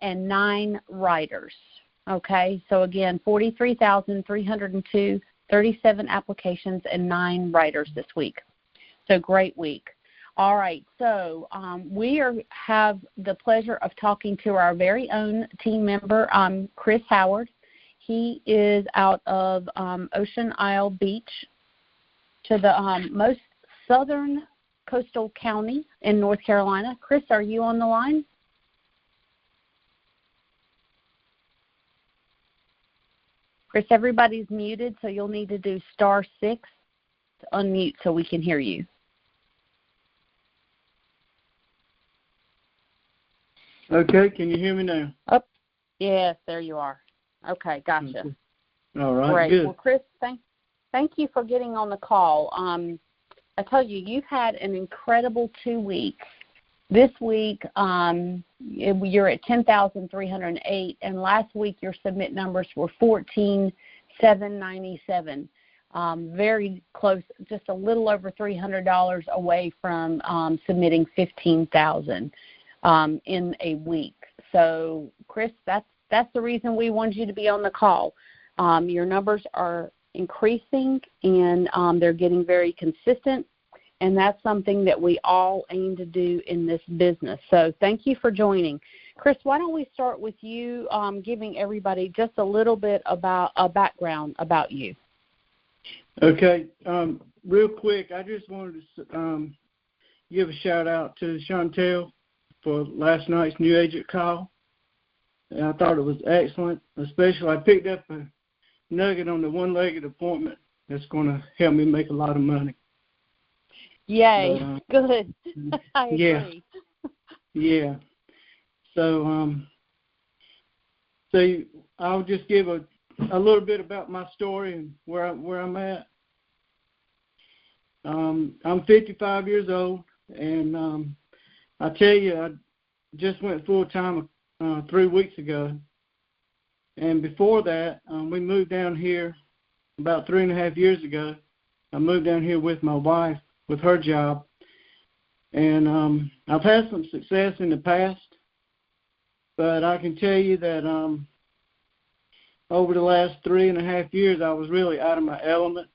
and 9 writers. Okay, so again, 43,302, 37 applications, and 9 writers this week. So great week. All right, so we have the pleasure of talking to our very own team member, Chris Howard. He is out of Ocean Isle Beach, to the most southern coastal county in North Carolina. Chris, are you on the line? Chris, everybody's muted, so you'll need to do *6 to unmute so we can hear you. Okay, can you hear me now? Oh, yes, there you are. Okay, gotcha. Okay. All right, great. good. Well, Chris, thank you for getting on the call. I tell you, you've had an incredible 2 weeks. This week, you're at 10,308, and last week your submit numbers were 14,797. Very close, just a little over $300 away from submitting 15,000 in a week. So, Chris, that's the reason we wanted you to be on the call. Your numbers are increasing, and they're getting very consistent. And that's something that we all aim to do in this business. So thank you for joining. Chris, why don't we start with you giving everybody just a little bit about a background about you. Okay. Real quick, I just wanted to give a shout-out to Chantel for last night's new agent call. And I thought it was excellent, especially I picked up a nugget on the one-legged appointment that's going to help me make a lot of money. Yay, but, good. I agree. Yeah. So I'll just give a little bit about my story and where I'm at. I'm 55 years old, and I tell you, I just went full-time 3 weeks ago. And before that, we moved down here about 3.5 years ago. I moved down here with my wife, with her job, and I've had some success in the past, but I can tell you that over the last 3.5 years, I was really out of my element,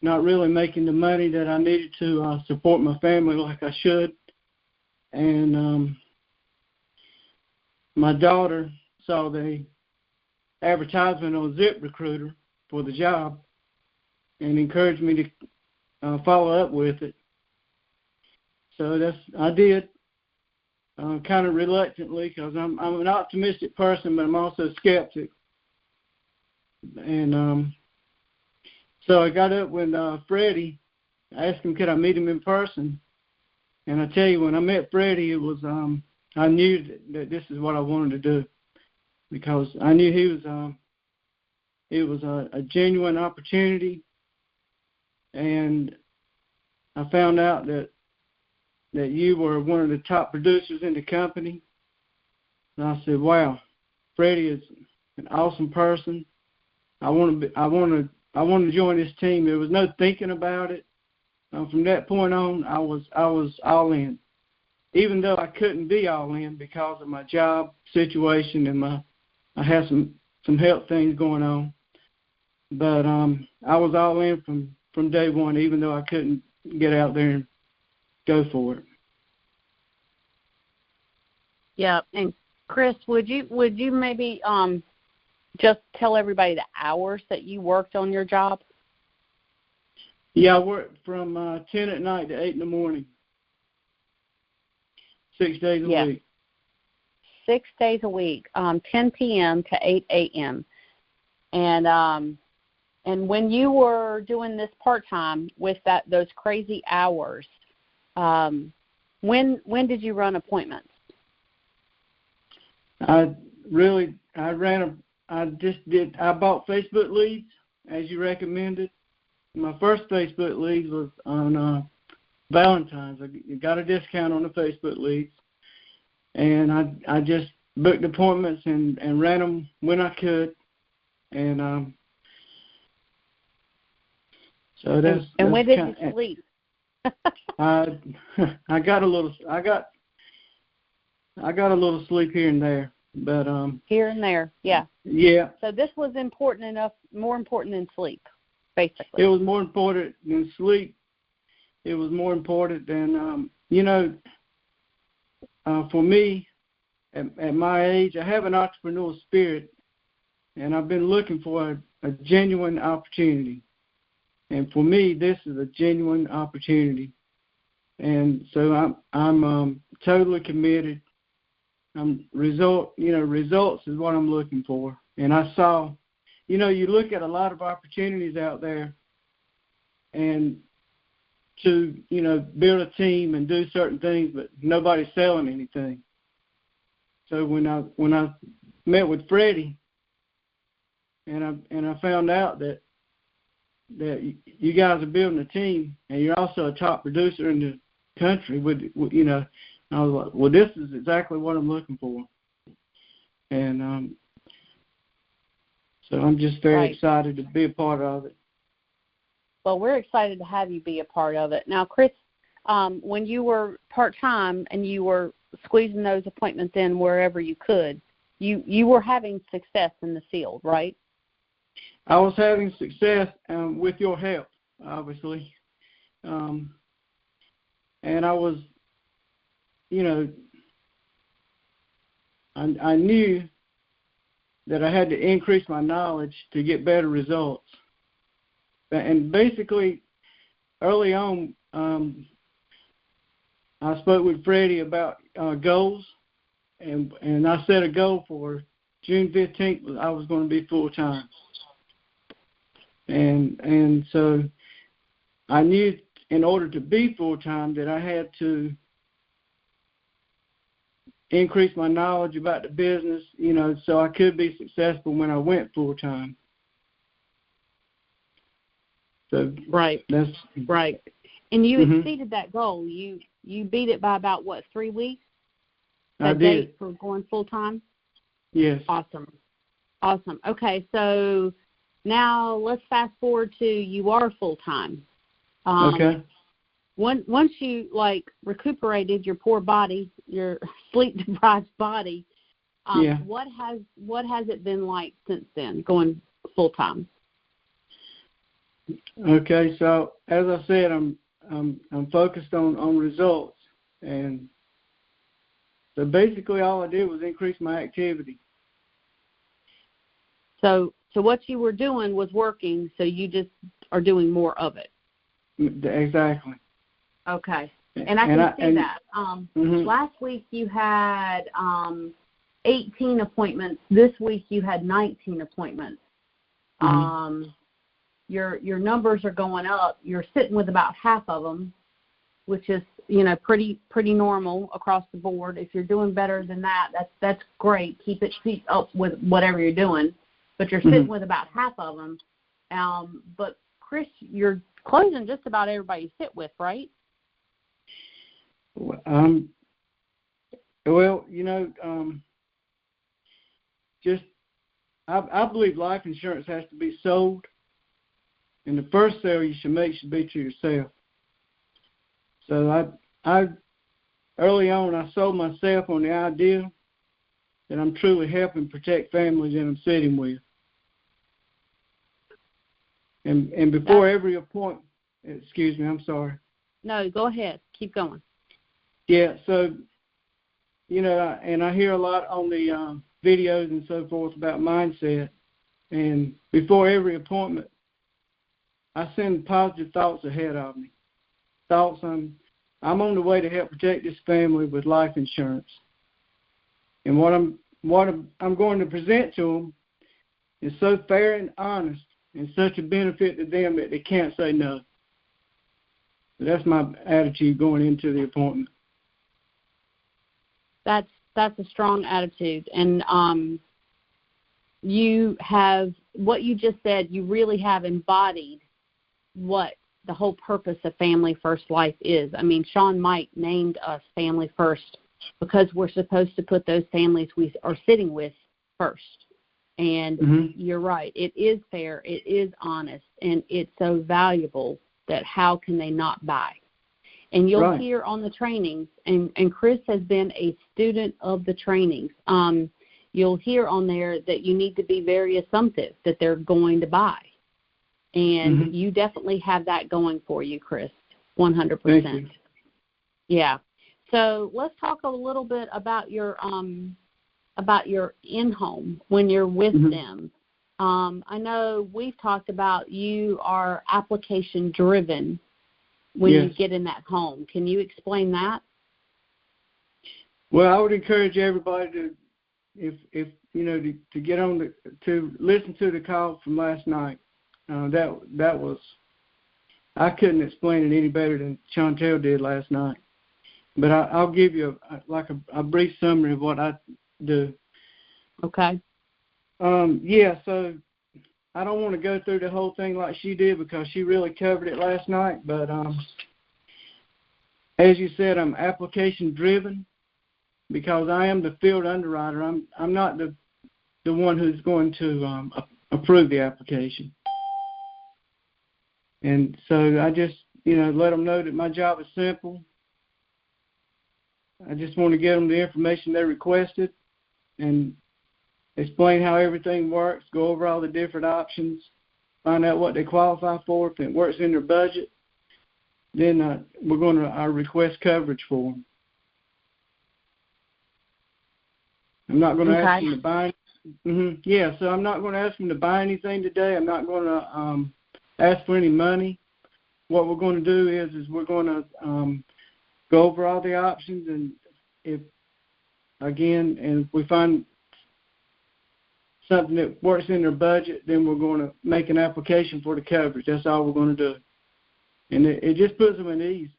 not really making the money that I needed to support my family like I should, and my daughter saw the advertisement on ZipRecruiter for the job and encouraged me to follow up with it. So I did, kind of reluctantly, because I'm an optimistic person, but I'm also a skeptic. And so I got up with Freddie. I asked him could I meet him in person. And I tell you, when I met Freddie, it was I knew that this is what I wanted to do, because I knew it was a genuine opportunity. And I found out that you were one of the top producers in the company. And I said, wow, Freddie is an awesome person. I want to join this team. There was no thinking about it. From that point on, I was all in. Even though I couldn't be all in because of my job situation and I had some health things going on. But I was all in from day one, even though I couldn't get out there and go for it. Yeah, and Chris, would you maybe just tell everybody the hours that you worked on your job? Yeah, I worked from 10 at night to 8 in the morning, 6 days a week. 6 days a week, 10 p.m. to 8 a.m. And when you were doing this part-time with those crazy hours, when did you run appointments? I bought Facebook leads, as you recommended. My first Facebook leads was on Valentine's. I got a discount on the Facebook leads. And I just booked appointments and ran them when I could. And so that's. And when did you sleep? I got a little sleep here and there. but here and there, yeah. Yeah. So this was important enough, more important than sleep, basically. It was more important than sleep. It was more important than for me, at my age, I have an entrepreneurial spirit, and I've been looking for a genuine opportunity. And for me, this is a genuine opportunity. And so I'm totally committed. Results is what I'm looking for. And I saw, you look at a lot of opportunities out there, and to build a team and do certain things, but nobody's selling anything. So when I met with Freddie, and I found out that you guys are building a team, and you're also a top producer in the country, I was like, well, this is exactly what I'm looking for. And so I'm just very excited to be a part of it. Well, we're excited to have you be a part of it. Now, Chris, when you were part-time and you were squeezing those appointments in wherever you could, you were having success in the field, right? I was having success with your help, obviously. And I was, I knew that I had to increase my knowledge to get better results. And basically, early on, I spoke with Freddie about goals, and I set a goal for June 15th. I was going to be full-time. And so I knew in order to be full-time that I had to increase my knowledge about the business, so I could be successful when I went full-time. So right. That's right. And you exceeded that goal. You beat it by about, 3 weeks? I did. Date for going full-time? Yes. Awesome. Okay, so now let's fast forward to you are full-time. Okay. Once you recuperated your poor body, your sleep-deprived body, what has it been like since then, going full-time? Okay, so as I said, I'm focused on results, and so basically all I did was increase my activity. So what you were doing was working, so you just are doing more of it. Exactly. Okay, and I can see that. Last week you had 18 appointments. This week you had 19 appointments. Your numbers are going up. You're sitting with about half of them, which is pretty normal across the board. If you're doing better than that, that's great. Keep up with whatever you're doing. But you're sitting with about half of them. But Chris, you're closing just about everybody you sit with, right? I believe life insurance has to be sold, and the first sale you should make should be to yourself. So I early on I sold myself on the idea that I'm truly helping protect families that I'm sitting with. And before every appointment, excuse me, I'm sorry. No, go ahead. Keep going. Yeah, so, and I hear a lot on the videos and so forth about mindset. And before every appointment, I send positive thoughts ahead of me. Thoughts I'm on the way to help protect this family with life insurance. And what I'm going to present to them is so fair and honest and such a benefit to them that they can't say no. So that's my attitude going into the appointment. That's a strong attitude, and you have what you just said. You really have embodied what the whole purpose of Family First Life is. I mean, Sean Mike named us Family First because we're supposed to put those families we are sitting with first. And you're right. It is fair. It is honest, and it's so valuable that how can they not buy? And you'll hear on the trainings, and Chris has been a student of the trainings. you'll hear on there that you need to be very assumptive that they're going to buy. And you definitely have that going for you, Chris, 100%. Thank you. Yeah. So let's talk a little bit about your in-home when you're with them. I know we've talked about you are application-driven when you get in that home. Can you explain that? Well, I would encourage everybody to, if you know, to get on to listen to the call from last night. That was, I couldn't explain it any better than Chantel did last night. But I'll give you a brief summary of what I do. Okay. Yeah. So I don't want to go through the whole thing like she did because she really covered it last night. But as you said, I'm application driven because I am the field underwriter. I'm not the one who's going to approve the application. And so I just, let them know that my job is simple. I just want to get them the information they requested and explain how everything works, go over all the different options, find out what they qualify for, if it works in their budget. Then we're going to request coverage for them. I'm not going to ask them to buy. Yeah, so I'm not going to ask them to buy anything today. I'm not going to ask for any money. What we're going to do is we're going to go over all the options, and if we find something that works in their budget, then we're going to make an application for the coverage. That's all we're going to do. And it just puts them at ease.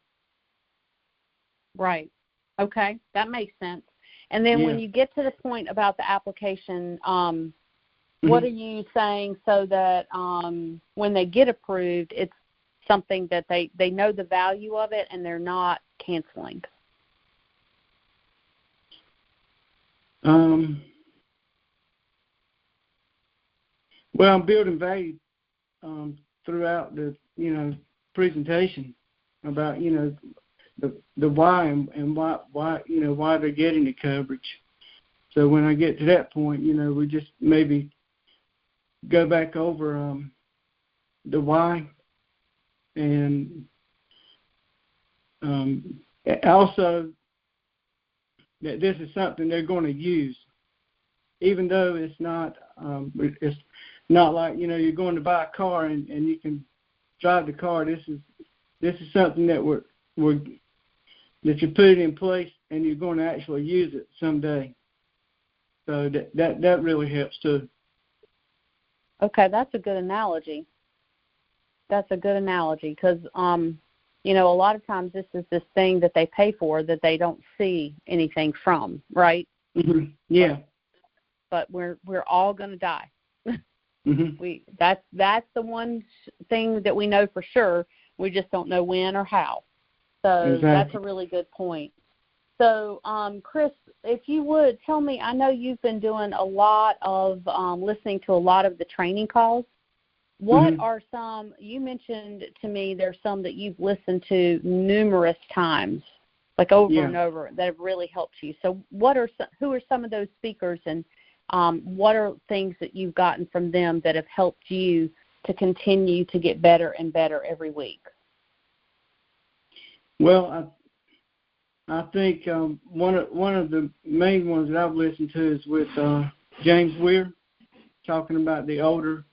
Right. Okay, that makes sense. And then when you get to the point about the application, what are you saying so that when they get approved, it's something that they know the value of it and they're not canceling? Well, I'm building value throughout the presentation about the why and why they're getting the coverage. So when I get to that point, we just maybe go back over the why, and also that this is something they're going to use, even though it's not like you're going to buy a car and you can drive the car. This is something that that you put in place and you're going to actually use it someday. So that really helps too. Okay, that's a good analogy. That's a good analogy because, a lot of times this is this thing that they pay for that they don't see anything from, right? Mm-hmm. Yeah. But we're all going to die. That's the one thing that we know for sure. We just don't know when or how. So That's a really good point. So, Chris, if you would tell me, I know you've been doing a lot of listening to a lot of the training calls. What are some, you mentioned to me there's some that you've listened to numerous times, like over and over, that have really helped you. So who are some of those speakers, and what are things that you've gotten from them that have helped you to continue to get better and better every week? Well, I think one of the main ones that I've listened to is with James Weir, talking about the older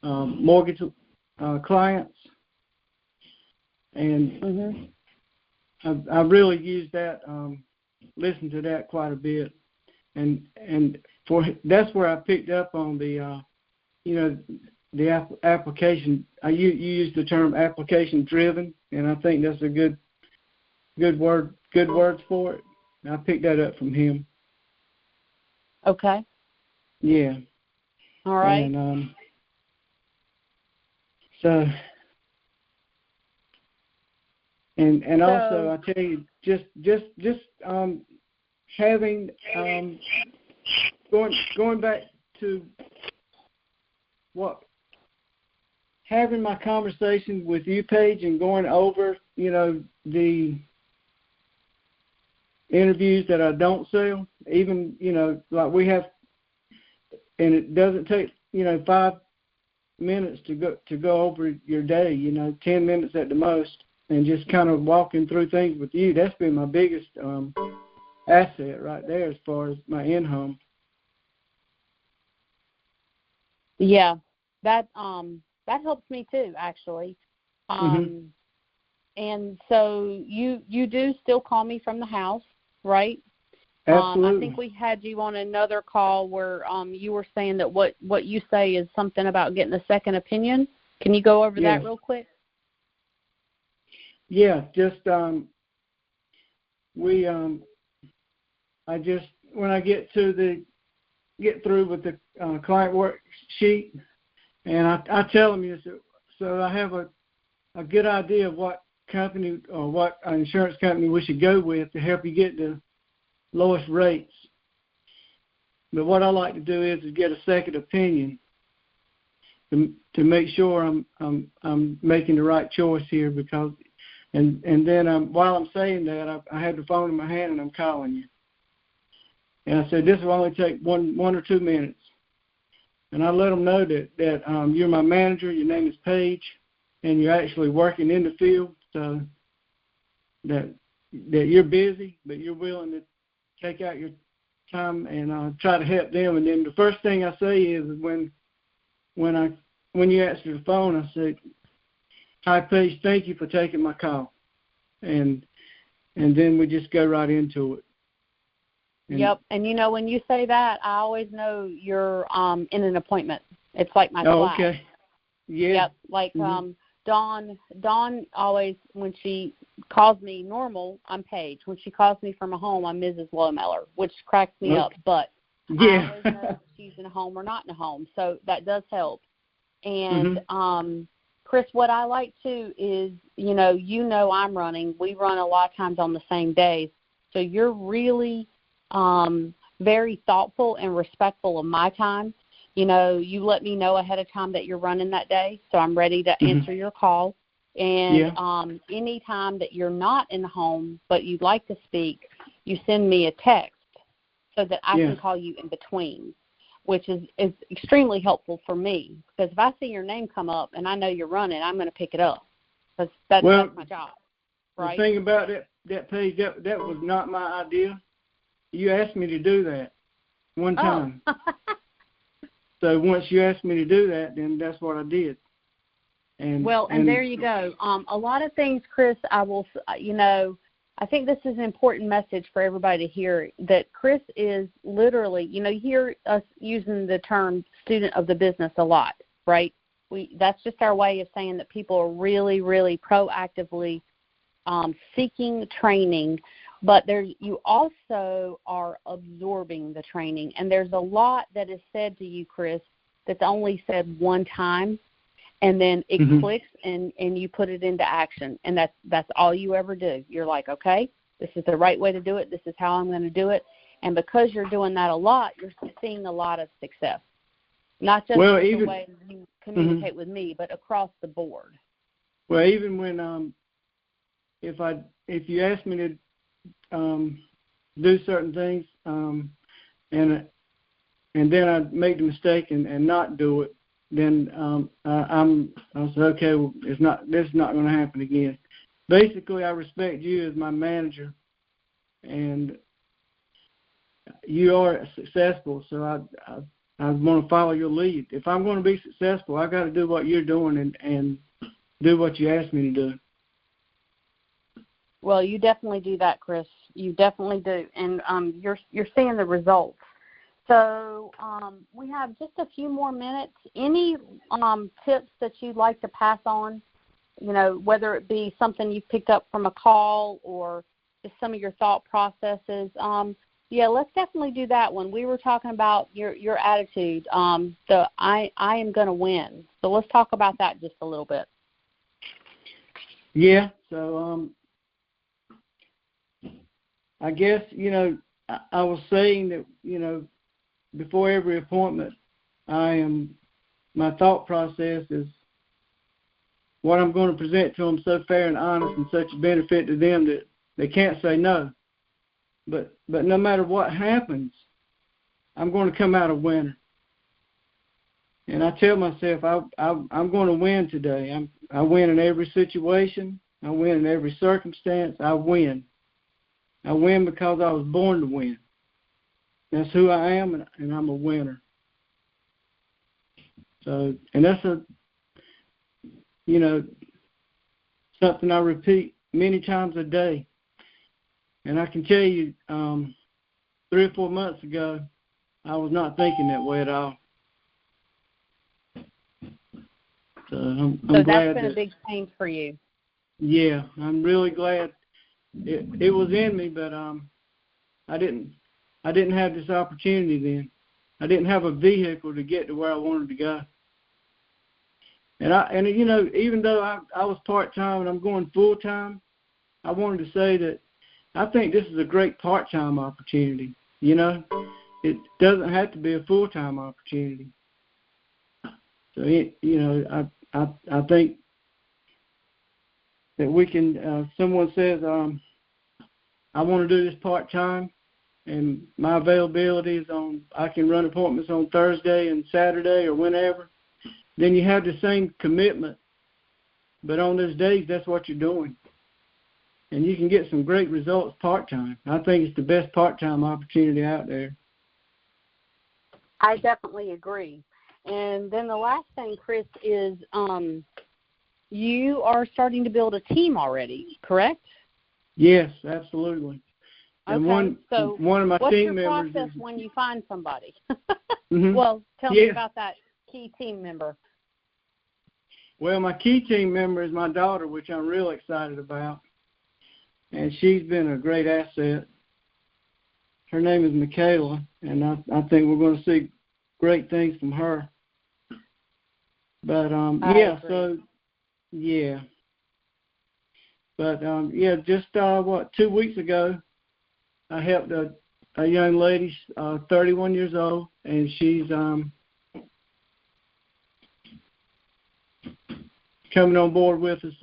mortgage clients, and I really used that, listened to that quite a bit, and that's where I picked up on the the application. You used the term application driven, and I think that's a good words for it. And I picked that up from him. Okay. Yeah. All right. And and also I tell you, just having going back to having my conversation with you, Paige, and going over the interviews that I don't sell, even, like we have, and it doesn't take, 5 minutes to go over your day, 10 minutes at the most, and just kind of walking through things with you. That's been my biggest asset right there as far as my in-home. Yeah, that helps me too, actually. And so you do still call me from the house, right? Absolutely. I think we had you on another call where you were saying that what you say is something about getting a second opinion. Can you go over that real quick? Yeah, just I just, when I get through with the client worksheet, and I tell them, so I have a good idea of what company or what insurance company we should go with to help you get the lowest rates. But what I like to do is get a second opinion to make sure I'm making the right choice here, because and then while I'm saying that, I have the phone in my hand and I'm calling you. And I said, this will only take one or 2 minutes. And I let them know that you're my manager, your name is Paige, and you're actually working in the field, so that you're busy, but you're willing to take out your time and try to help them. And then the first thing I say is when you answer the phone, I say, "Hi, Paige, thank you for taking my call," and then we just go right into it. Yep, and when you say that, I always know you're in an appointment. It's like my flag. Oh, okay. Yeah. Yep, like Dawn always, when she calls me normal, I'm Paige. When she calls me from a home, I'm Mrs. Lohmeller, which cracks me up. But I always know if she's in a home or not in a home, so that does help. And Chris, what I like too is, I'm running. We run a lot of times on the same days, so you're really very thoughtful and respectful of my time. You let me know ahead of time that you're running that day, so I'm ready to answer your call. And any time that you're not in the home but you'd like to speak, you send me a text so that I can call you in between, which is extremely helpful for me, because if I see your name come up and I know you're running, I'm going to pick it up, because that's my job. Right? The thing about that Paige, that was not my idea. You asked me to do that one time. Oh. So once you asked me to do that, then that's what I did. And there you go. A lot of things, Chris, I think this is an important message for everybody to hear, that Chris is literally, you hear us using the term student of the business a lot, right? That's just our way of saying that people are really, really proactively seeking training. But you also are absorbing the training. And there's a lot that is said to you, Chris, that's only said one time, and then it clicks and you put it into action. And that's all you ever do. You're like, okay, this is the right way to do it. This is how I'm going to do it. And because you're doing that a lot, you're seeing a lot of success. Not just the way you communicate with me, but across the board. Well, even when if you ask me to do certain things, and then I make the mistake and not do it, then I say, okay, well, this is not going to happen again. Basically, I respect you as my manager, and you are successful, so I want to follow your lead. If I'm going to be successful, I got to do what you're doing and do what you asked me to do. Well, you definitely do that, Chris. You definitely do, and you're seeing the results. So we have just a few more minutes. Any tips that you'd like to pass on, whether it be something you've picked up from a call or just some of your thought processes? Let's definitely do that one. We were talking about your attitude, the I am going to win. So let's talk about that just a little bit. Yeah, so I guess, I was saying that, before every appointment, my thought process is what I'm going to present to them so fair and honest and such a benefit to them that they can't say no. but no matter what happens, I'm going to come out a winner. And I tell myself I'm going to win today. I win in every situation. I win in every circumstance. I win. I win because I was born to win. That's who I am, and I'm a winner. So, and that's something I repeat many times a day. And I can tell you, 3 or 4 months ago, I was not thinking that way at all. So I'm glad that's been a big change for you. Yeah, I'm really glad it was in me, but I didn't have this opportunity then. I didn't have a vehicle to get to where I wanted to go. And even though I was part-time and I'm going full-time, I wanted to say that I think this is a great part-time opportunity. It doesn't have to be a full-time opportunity. So I think that we can. Someone says, I want to do this part-time, and my availability is I can run appointments on Thursday and Saturday or whenever. Then you have the same commitment, but on those days, that's what you're doing. And you can get some great results part-time. I think it's the best part-time opportunity out there. I definitely agree. And then the last thing, Chris, is you are starting to build a team already, correct? Yes, absolutely. Okay, and one of my team members. What's your process when you find somebody? Mm-hmm. Well, tell me about that key team member. Well, my key team member is my daughter, which I'm real excited about. And she's been a great asset. Her name is Michaela, and I think we're going to see great things from her. But, just 2 weeks ago, I helped a young lady, 31 years old, and she's coming on board with us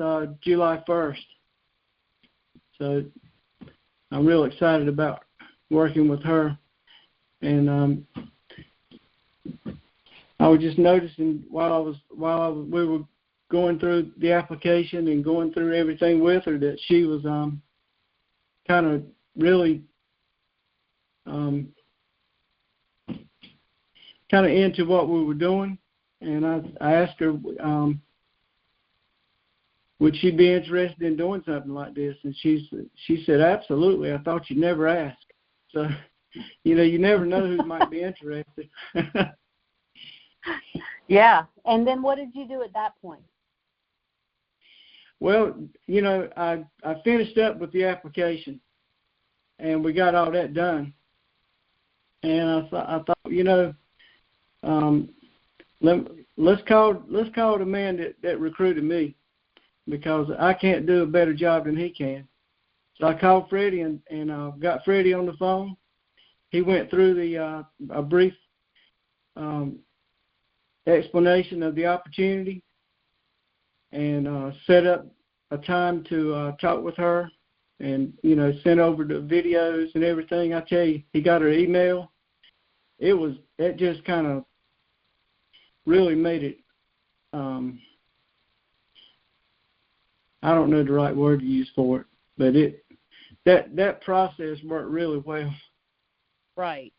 July 1st. So I'm real excited about working with her. And I was just noticing while we were going through the application and going through everything with her that she was kind of really kind of into what we were doing. And I asked her, would she be interested in doing something like this? And she said, absolutely. I thought you'd never ask. So, you never know who might be interested. Yeah. And then what did you do at that point? Well, I finished up with the application, and we got all that done. And I thought, let's call the man that recruited me, because I can't do a better job than he can. So I called Freddie and got Freddie on the phone. He went through a brief explanation of the opportunity and set up a time to talk with her and, send over the videos and everything. I tell you, he got her email. It just kind of really made it, I don't know the right word to use for it, but that process worked really well. Right.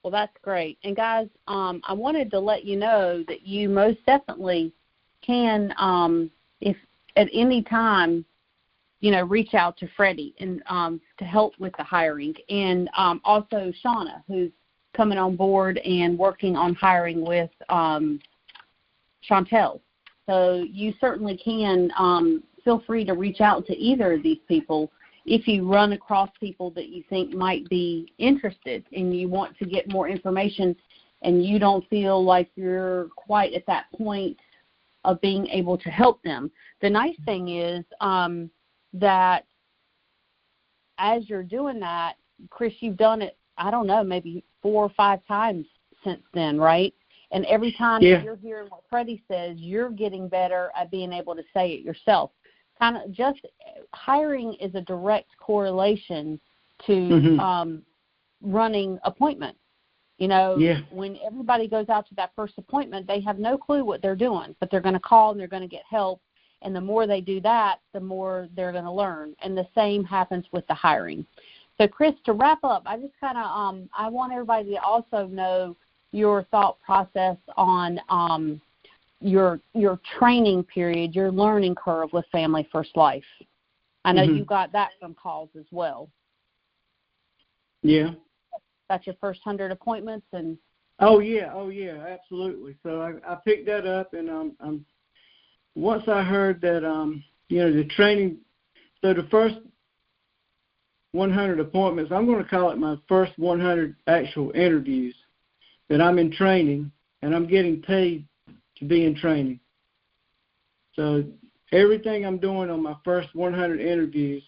Well, that's great. And guys, I wanted to let you know that you most definitely can, if at any time, reach out to Freddie and to help with the hiring, and also Shauna, who's coming on board and working on hiring with Chantel. So you certainly can feel free to reach out to either of these people if you run across people that you think might be interested and you want to get more information and you don't feel like you're quite at that point of being able to help them. The nice thing is that as you're doing that, Chris, you've done it, I don't know, maybe 4 or 5 times since then, right? And every time that you're hearing what Freddie says, you're getting better at being able to say it yourself. Kind of just hiring is a direct correlation to running appointments. You know, when everybody goes out to that first appointment, they have no clue what they're doing, but they're going to call and they're going to get help. And the more they do that, the more they're going to learn. And the same happens with the hiring. So, Chris, to wrap up, I just kind of I want everybody to also know your thought process on your training period, your learning curve with Family First Life. I know you got that from calls as well. Yeah. That's your first 100 appointments, and oh yeah, absolutely. So I picked that up, and once I heard that the training. So the first 100 appointments, I'm going to call it my first 100 actual interviews that I'm in training, and I'm getting paid to be in training. So everything I'm doing on my first 100 interviews,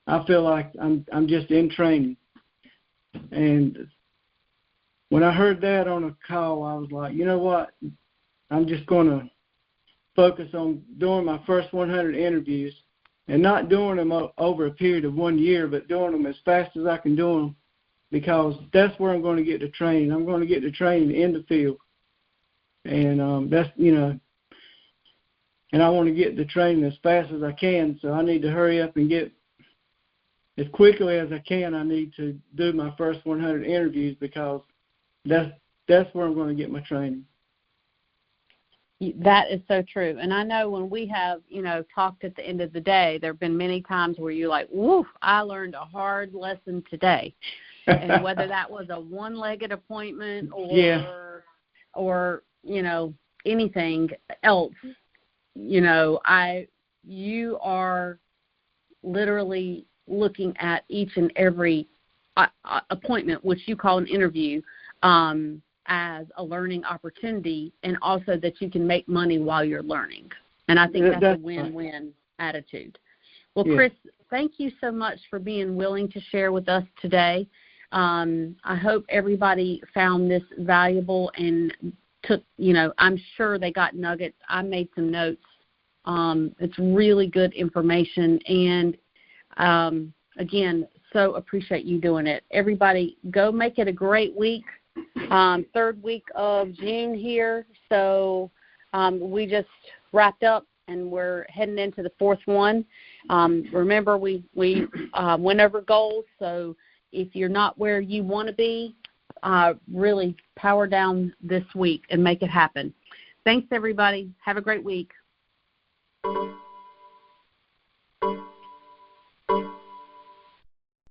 I feel like I'm just in training. And when I heard that on a call, I was like, you know what? I'm just going to focus on doing my first 100 interviews and not doing them over a period of 1 year, but doing them as fast as I can do them, because that's where I'm going to get the training. I'm going to get the training in the field. And that's, and I want to get the training as fast as I can, so I need to hurry up and get as quickly as I can. I need to do my first 100 interviews, because that's where I'm going to get my training. That is so true. And I know when we have, talked at the end of the day, there have been many times where you're like, woof, I learned a hard lesson today. And whether that was a one-legged appointment or anything else, you are literally looking at each and every appointment, which you call an interview, as a learning opportunity, and also that you can make money while you're learning. And I think that's a win-win attitude. Well, Chris, thank you so much for being willing to share with us today. I hope everybody found this valuable and took, I'm sure they got nuggets. I made some notes. It's really good information. And, again, so appreciate you doing it. Everybody, go make it a great week. Third week of June here. So we just wrapped up, and we're heading into the fourth one. Remember, we went over goals. So if you're not where you want to be, really power down this week and make it happen. Thanks, everybody. Have a great week.